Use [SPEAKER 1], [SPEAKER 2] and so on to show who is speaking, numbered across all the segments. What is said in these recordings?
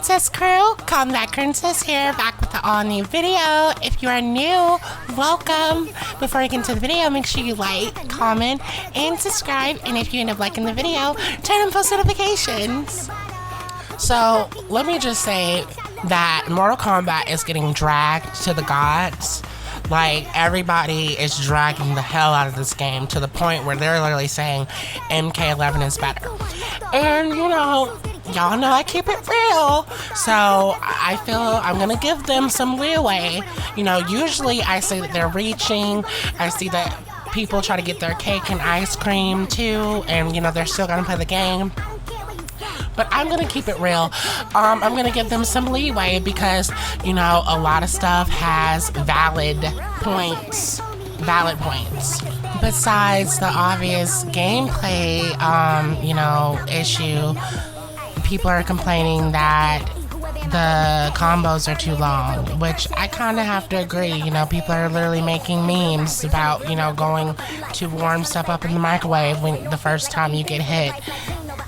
[SPEAKER 1] Princess crew, Kombat Krincess here, back with the all new video. If you are new, welcome. Before we get into the video, make sure you like, comment, and subscribe. And if you end up liking the video, turn on post notifications. So let me just say that Mortal Kombat is getting dragged to the gods. Like, everybody is dragging the hell out of this game to the point where they're literally saying MK1 is better. And, you know, y'all know I keep it real. So I feel I'm gonna give them some leeway. You know, usually I say that they're reaching. I see that people try to get their cake and ice cream too. And, you know, they're still gonna play the game. But I'm going to keep it real. I'm going to give them some leeway because, you know, a lot of stuff has valid points. Besides the obvious gameplay, you know, issue, people are complaining that the combos are too long, which I kind of have to agree. You know, people are literally making memes about, you know, going to warm stuff up in the microwave when the first time you get hit.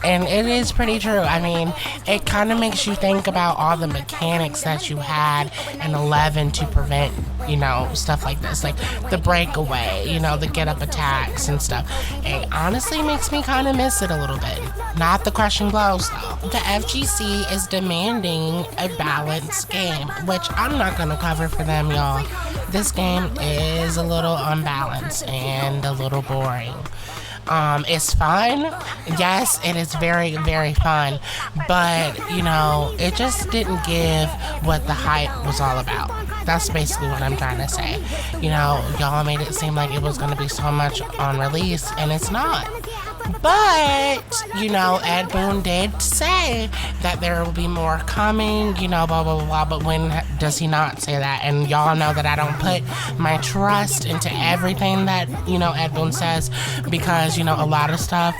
[SPEAKER 1] And it is pretty true. I mean, it kind of makes you think about all the mechanics that you had in 11 to prevent, you know, stuff like this. Like the breakaway, you know, the get-up attacks and stuff. It honestly makes me kind of miss it a little bit. Not the crushing blows, though. The FGC is demanding a balanced game, which I'm not going to cover for them, y'all. This game is a little unbalanced and a little boring. It's fun. Yes, it is very, very fun. But, you know, it just didn't give what the hype was all about. That's basically what I'm trying to say. You know, y'all made it seem like it was going to be so much on release, and it's not. But, you know, Ed Boon did say that there will be more coming, you know, blah, blah, blah, blah. But when does he not say that? And y'all know that I don't put my trust into everything that, you know, Ed Boon says, because, you know, a lot of stuff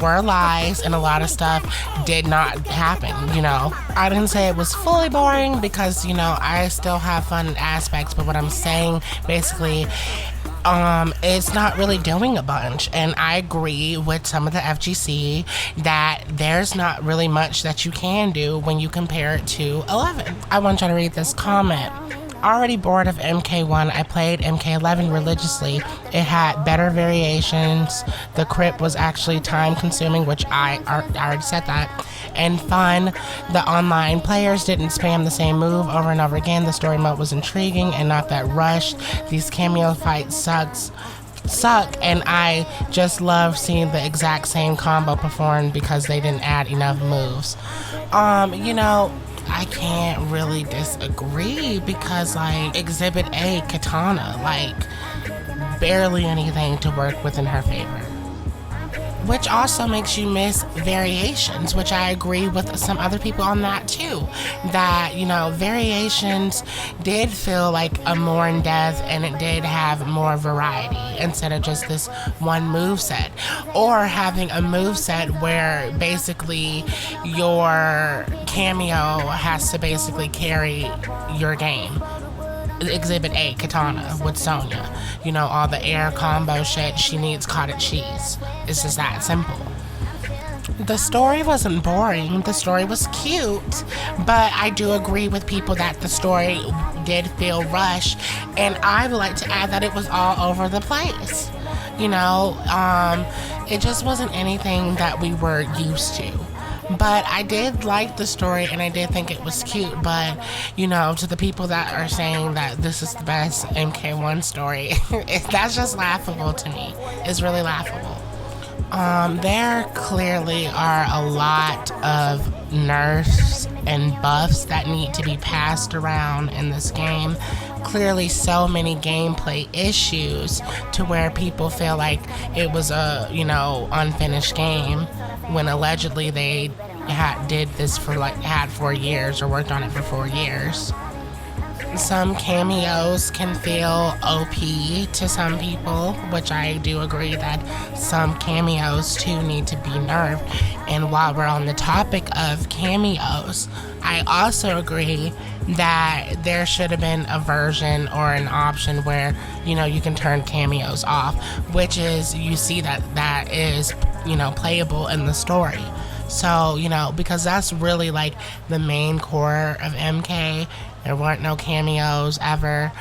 [SPEAKER 1] were lies and a lot of stuff did not happen, you know. I didn't say it was fully boring because, you know, I still have fun aspects, but what I'm saying basically, it's not really doing a bunch. And I agree with some of the FGC that there's not really much that you can do when you compare it to 11. I want you to read this comment. Already bored of MK1, I played MK11 religiously. It had better variations. The crypt was actually time consuming, which I already said that, and fun. The online players didn't spam the same move over and over again. The story mode was intriguing and not that rushed. These cameo fights suck, and I just love seeing the exact same combo performed because they didn't add enough moves. You know, I can't really disagree because, like, Exhibit A, Katana, like, barely anything to work with in her favor. Which also makes you miss variations, which I agree with some other people on that too. That, you know, variations did feel like a more in depth and it did have more variety instead of just this one moveset. Or having a moveset where basically your cameo has to basically carry your game. Exhibit A, Katana with Sonya. You know, all the air combo shit, she needs cottage cheese. It's just that simple. The story wasn't boring, the story was cute, but I do agree with people that the story did feel rushed, and I would like to add that it was all over the place. You know, it just wasn't anything that we were used to. But I did like the story and I did think it was cute, but, you know, to the people that are saying that this is the best MK1 story, that's just laughable to me. It's really laughable. There clearly are a lot of nerfs and buffs that need to be passed around in this game. Clearly so many gameplay issues to where people feel like it was a, you know, unfinished game when allegedly they did this for had 4 years or worked on it for 4 years. Some cameos can feel OP to some people, which I do agree that some cameos too need to be nerfed. And while we're on the topic of cameos, I also agree that there should have been a version or an option where, you know, you can turn cameos off, which is, you see that is, you know, playable in the story. So, you know, because that's really like the main core of MK. There weren't no cameos ever.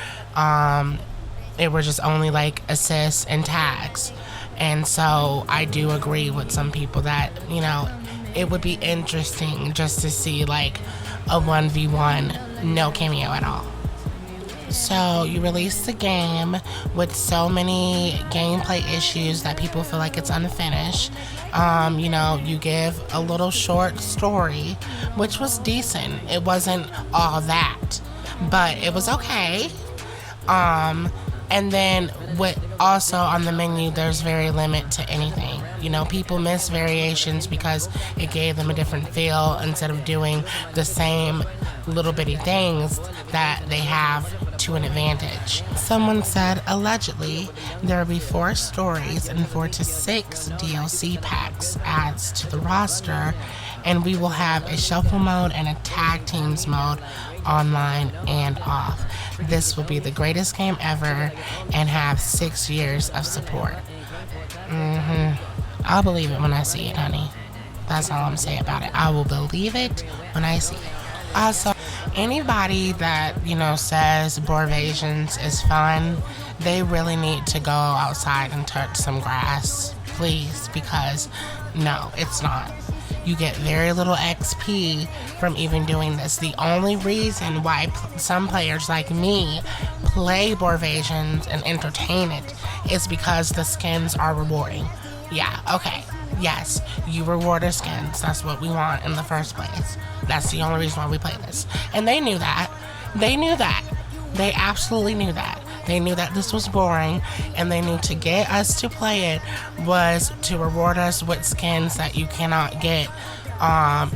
[SPEAKER 1] It were just only like assists and tags. And so I do agree with some people that, you know, it would be interesting just to see like a 1v1, no cameo at all. So you release the game with so many gameplay issues that people feel like it's unfinished. You know, you give a little short story, which was decent. It wasn't all that, but it was okay. And then with also on the menu, there's very limit to anything. You know, people miss variations because it gave them a different feel instead of doing the same little bitty things that they have to an advantage. Someone said allegedly there will be 4 stories and 4 to 6 DLC packs adds to the roster, and we will have a shuffle mode and a tag teams mode online and off. This will be the greatest game ever and have 6 years of support. I'll believe it when I see it, honey. That's all I'm saying about it. I will believe it when I see it. Also, anybody that, you know, says Borvations is fun, they really need to go outside and touch some grass, please, because no, it's not. You get very little XP from even doing this. The only reason why some players like me play Borvations and entertain it is because the skins are rewarding. Yeah, okay. Yes, you reward our skins. That's what we want in the first place. That's the only reason why we play this. And they knew that. They knew that. They absolutely knew that. They knew that this was boring, and they knew to get us to play it was to reward us with skins that you cannot get,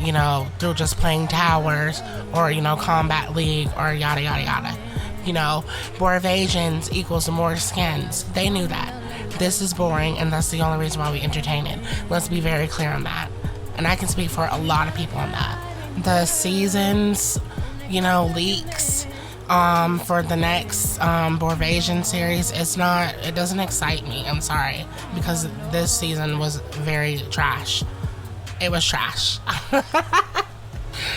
[SPEAKER 1] you know, through just playing towers or, you know, Kombat League or yada, yada, yada. You know, Borvations equals more skins. They knew that. This is boring, and that's the only reason why we entertain it. Let's be very clear on that. And I can speak for a lot of people on that. The seasons, you know, leaks for the next Borvasion series, it doesn't excite me. I'm sorry, because this season was very trash. It was trash.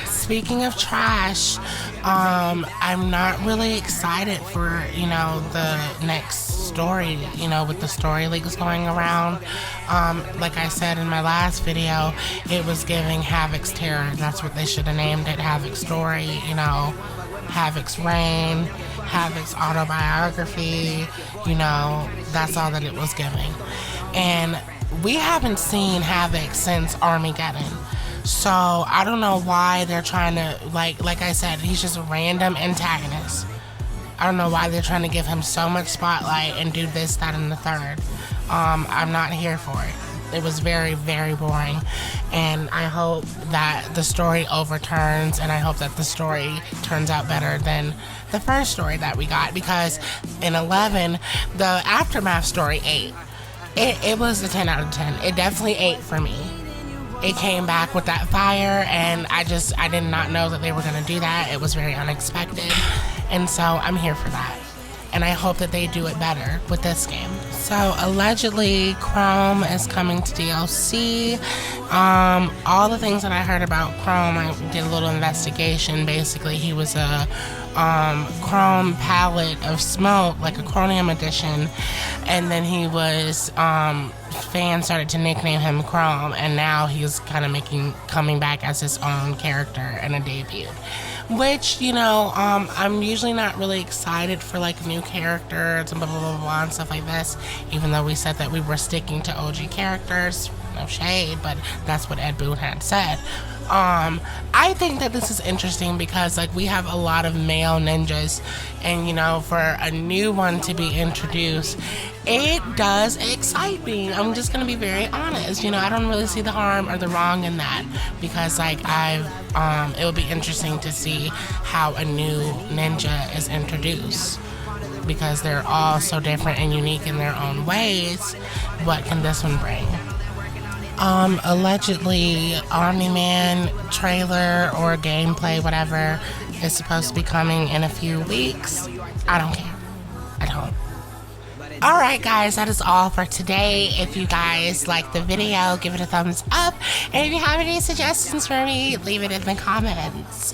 [SPEAKER 1] Speaking of trash, I'm not really excited for, you know, the next story, you know, with the story leaks going around. Like I said in my last video, it was giving Havoc's Terror. That's what they should have named it, Havoc's Story, you know, Havoc's Reign, Havoc's Autobiography, you know, that's all that it was giving. And we haven't seen Havoc since Armageddon. So I don't know why they're trying to, like I said, he's just a random antagonist. I don't know why they're trying to give him so much spotlight and do this, that, and the third. I'm not here for it. It was very, very boring. And I hope that the story overturns, and I hope that the story turns out better than the first story that we got. Because in 11, the Aftermath story ate. It was a 10 out of 10. It definitely ate for me. It came back with that fire, and I did not know that they were going to do that. It was very unexpected, and so I'm here for that. And I hope that they do it better with this game. So allegedly, Khrome is coming to DLC. All the things that I heard about Khrome, I did a little investigation. Basically, he was a Khrome palette of smoke, like a Chromium edition, and then he was fans started to nickname him Khrome, and now he's kind of coming back as his own character and a debut. Which, you know, I'm usually not really excited for like new characters and blah blah blah blah and stuff like this, even though we said that we were sticking to OG characters. No shade, but that's what Ed Boon had said. I think that this is interesting because like we have a lot of male ninjas, and you know, for a new one to be introduced, it does excite me. I'm just gonna be very honest. You know, I don't really see the harm or the wrong in that, because like it would be interesting to see how a new ninja is introduced, because they're all so different and unique in their own ways. What can this one bring? Allegedly, Omni-Man trailer or gameplay, whatever, is supposed to be coming in a few weeks. I don't care. I don't. Alright guys, that is all for today. If you guys like the video, give it a thumbs up. And if you have any suggestions for me, leave it in the comments.